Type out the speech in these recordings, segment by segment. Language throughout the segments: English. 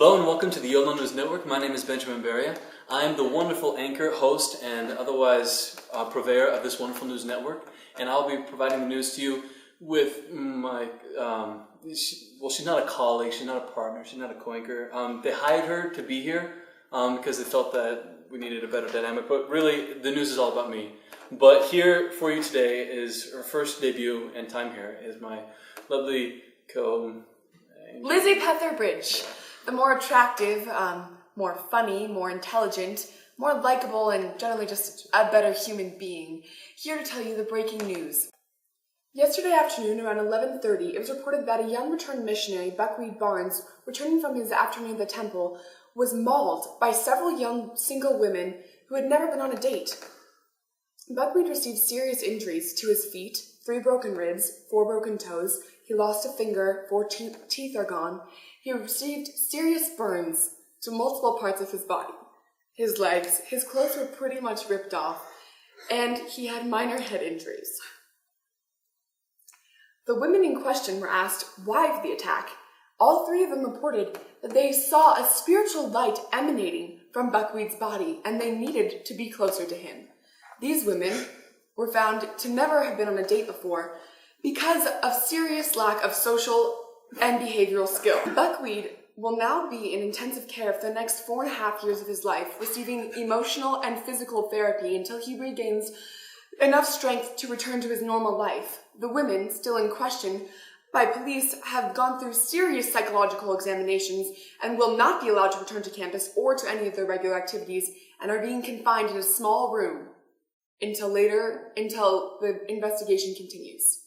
Hello and welcome to the YOLO News Network. My name is Benjamin Beria. I am the wonderful anchor, host, and otherwise purveyor of this wonderful news network. And I'll be providing the news to you with my, she's not a colleague, she's not a partner, she's not a co-anchor. They hired her to be here because they felt that we needed a better dynamic. But really, the news is all about me. But here for you today is her first debut and time here is my lovely Lizzie Petherbridge. The more attractive, more funny, more intelligent, more likable, and generally just a better human being. Here to tell you the breaking news. Yesterday afternoon, around 11:30, it was reported that a young returned missionary, Buckwheat Barnes, returning from his afternoon at the temple, was mauled by several young single women who had never been on a date. Buckwheat received serious injuries to his feet, 3 broken ribs, 4 broken toes. He lost a finger, 4 teeth are gone. He received serious burns to multiple parts of his body. His legs, his clothes were pretty much ripped off, and he had minor head injuries. The women in question were asked why of the attack. All 3 of them reported that they saw a spiritual light emanating from Buckwheat's body, and they needed to be closer to him. These women were found to never have been on a date before because of serious lack of social and behavioral skill. Buckwheat will now be in intensive care for the next 4.5 years of his life, receiving emotional and physical therapy until he regains enough strength to return to his normal life. The women, still in question by police, have gone through serious psychological examinations and will not be allowed to return to campus or to any of their regular activities and are being confined in a small room until the investigation continues.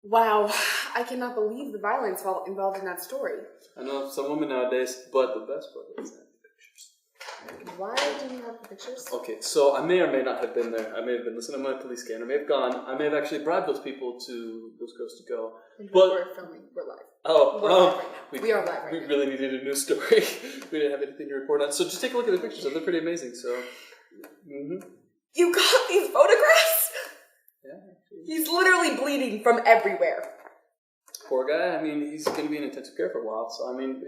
Wow, I cannot believe the violence involved in that story. I know some women nowadays, but the best part is the pictures. Why do you have the pictures? Okay, so I may or may not have been there. I may have been listening to my police scanner. I may have gone. I may have actually bribed those people those girls to go. But we're filming. We're live. Oh, we're live right now. We are live right now. We really needed a news story. We didn't have anything to report on. So just take a look at the pictures. They're pretty amazing. So, You got these photographs? Yeah. He's literally bleeding from everywhere. Poor guy. I mean, he's going to be in intensive care for a while. So, I mean...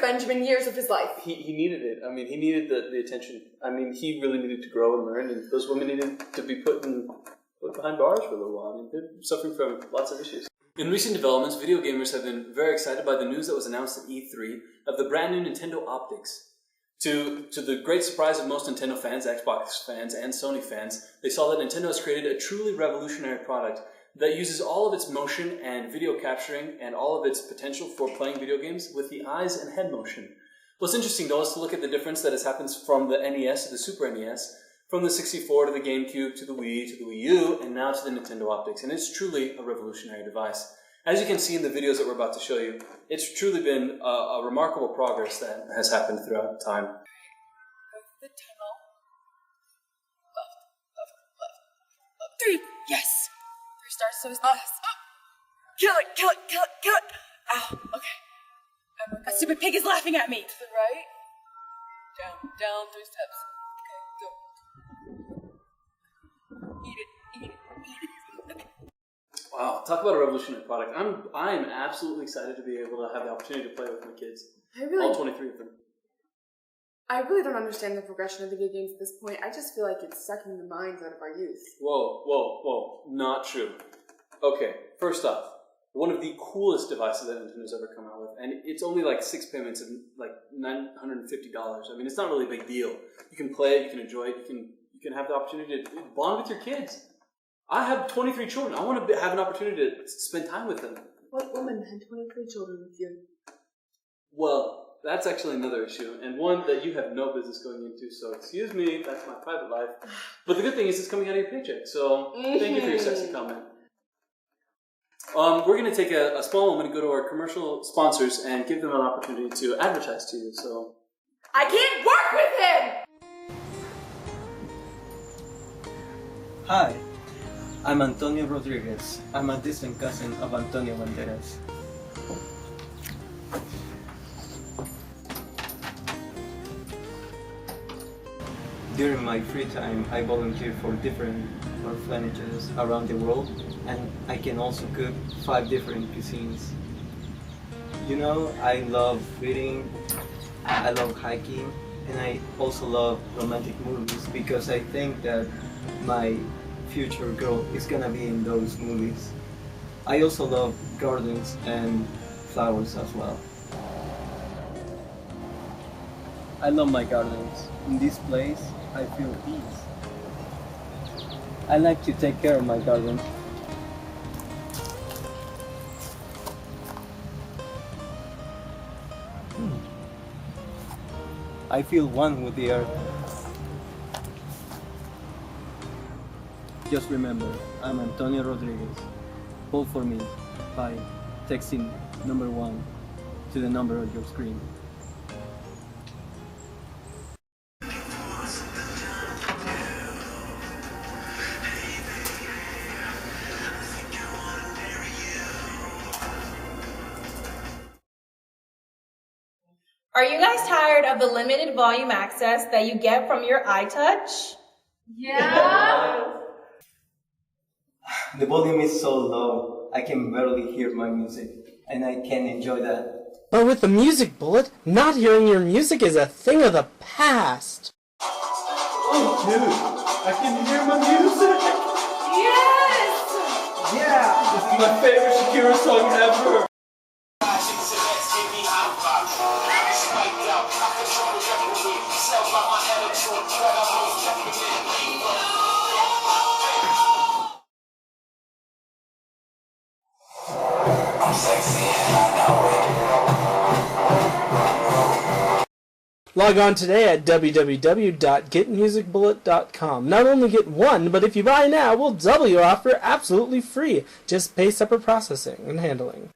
Benjamin, years of his life. He needed it. I mean, he needed the attention. I mean, he really needed to grow and learn, and those women needed to be put behind bars for a little while. I mean, they're suffering from lots of issues. In recent developments, video gamers have been very excited by the news that was announced at E3 of the brand new Nintendo Optics. To the great surprise of most Nintendo fans, Xbox fans, and Sony fans, they saw that Nintendo has created a truly revolutionary product that uses all of its motion and video capturing and all of its potential for playing video games with the eyes and head motion. What's interesting though is to look at the difference that has happened from the NES to the Super NES, from the 64 to the GameCube to the Wii to the Wii U, and now to the Nintendo Optics. And it's truly a revolutionary device. As you can see in the videos that we're about to show you, it's truly been a remarkable progress that has happened throughout time. Go through the tunnel. Left. 3. Yes. 3 stars, so is this. Kill it. Ow, okay. A stupid pig is laughing at me. To the right. Down 3 steps. Okay, go. Eat it. Okay. Wow, talk about a revolutionary product. I am absolutely excited to be able to have the opportunity to play with my kids. All 23 of them. I really don't understand the progression of video games at this point. I just feel like it's sucking the minds out of our youth. Whoa. Not true. Okay, first off, one of the coolest devices that Nintendo's ever come out with, and it's only like 6 payments of like $950. I mean, it's not really a big deal. You can play it, you can enjoy it, you can have the opportunity to bond with your kids. I have 23 children. I want to have an opportunity to spend time with them. What woman had 23 children with you? Well, that's actually another issue, and one that you have no business going into, so excuse me, that's my private life. But the good thing is it's coming out of your paycheck, so thank you for your sexy comment. We're going to take a small moment to go to our commercial sponsors and give them an opportunity to advertise to you, so... I can't work with him! Hi, I'm Antonio Rodriguez. I'm a distant cousin of Antonio Banderas. During my free time, I volunteer for different orphanages around the world, and I can also cook 5 different cuisines. You know, I love reading, I love hiking, and I also love romantic movies because I think that my future girl is gonna be in those movies. I also love gardens and flowers as well. I love my gardens. In this place, I feel peace. I like to take care of my garden. I feel one with the earth. Just remember, I'm Antonio Rodriguez. Vote for me by texting number 1 to the number on your screen. Are you guys tired of the limited volume access that you get from your iTouch? Yeah. The volume is so low, I can barely hear my music, and I can enjoy that. But with the Music Bullet, not hearing your music is a thing of the past. Oh, dude, I can hear my music. Yes! Yeah, this is my favorite Shakira song ever. Log on today at www.getmusicbullet.com. Not only get one, but if you buy now, we'll double your offer absolutely free. Just pay separate processing and handling.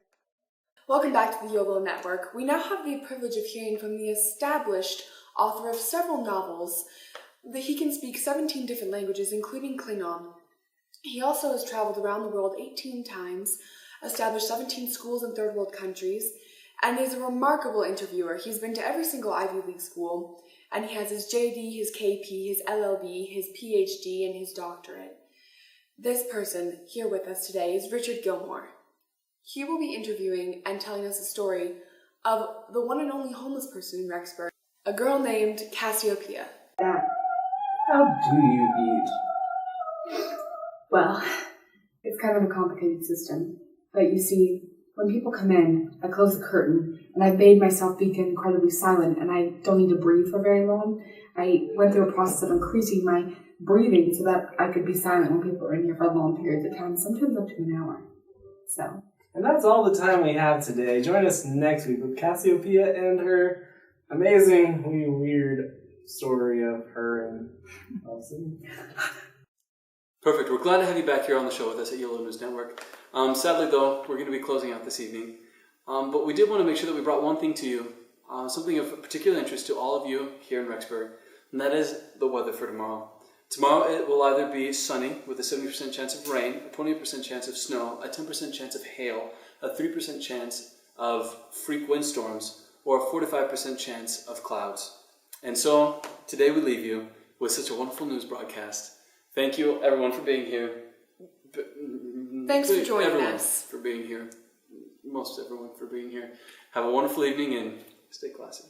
Welcome back to the YOLO Network. We now have the privilege of hearing from the established author of several novels. He can speak 17 different languages, including Klingon. He also has traveled around the world 18 times, established 17 schools in third world countries, and is a remarkable interviewer. He's been to every single Ivy League school, and he has his JD, his KP, his LLB, his PhD, and his doctorate. This person here with us today is Richard Gilmore. He will be interviewing and telling us a story of the one and only homeless person in Rexburg, a girl named Cassiopeia. How do you eat? Well, it's kind of a complicated system. But you see, when people come in, I close the curtain, and I've made myself be incredibly silent, and I don't need to breathe for very long. I went through a process of increasing my breathing so that I could be silent when people are in here for long periods of time, sometimes up to an hour. So. And that's all the time we have today. Join us next week with Cassiopeia and her amazingly weird story of her and Elsie. Perfect. We're glad to have you back here on the show with us at YOLO News Network. Sadly, though, we're going to be closing out this evening. But we did want to make sure that we brought one thing to you, something of particular interest to all of you here in Rexburg, and that is the weather for tomorrow. Tomorrow it will either be sunny with a 70% chance of rain, a 20% chance of snow, a 10% chance of hail, a 3% chance of freak windstorms, or a 45% chance of clouds. And so, today we leave you with such a wonderful news broadcast. Thank you, everyone, for being here. Thanks for joining everyone us. For being here. Most everyone for being here. Have a wonderful evening and stay classy.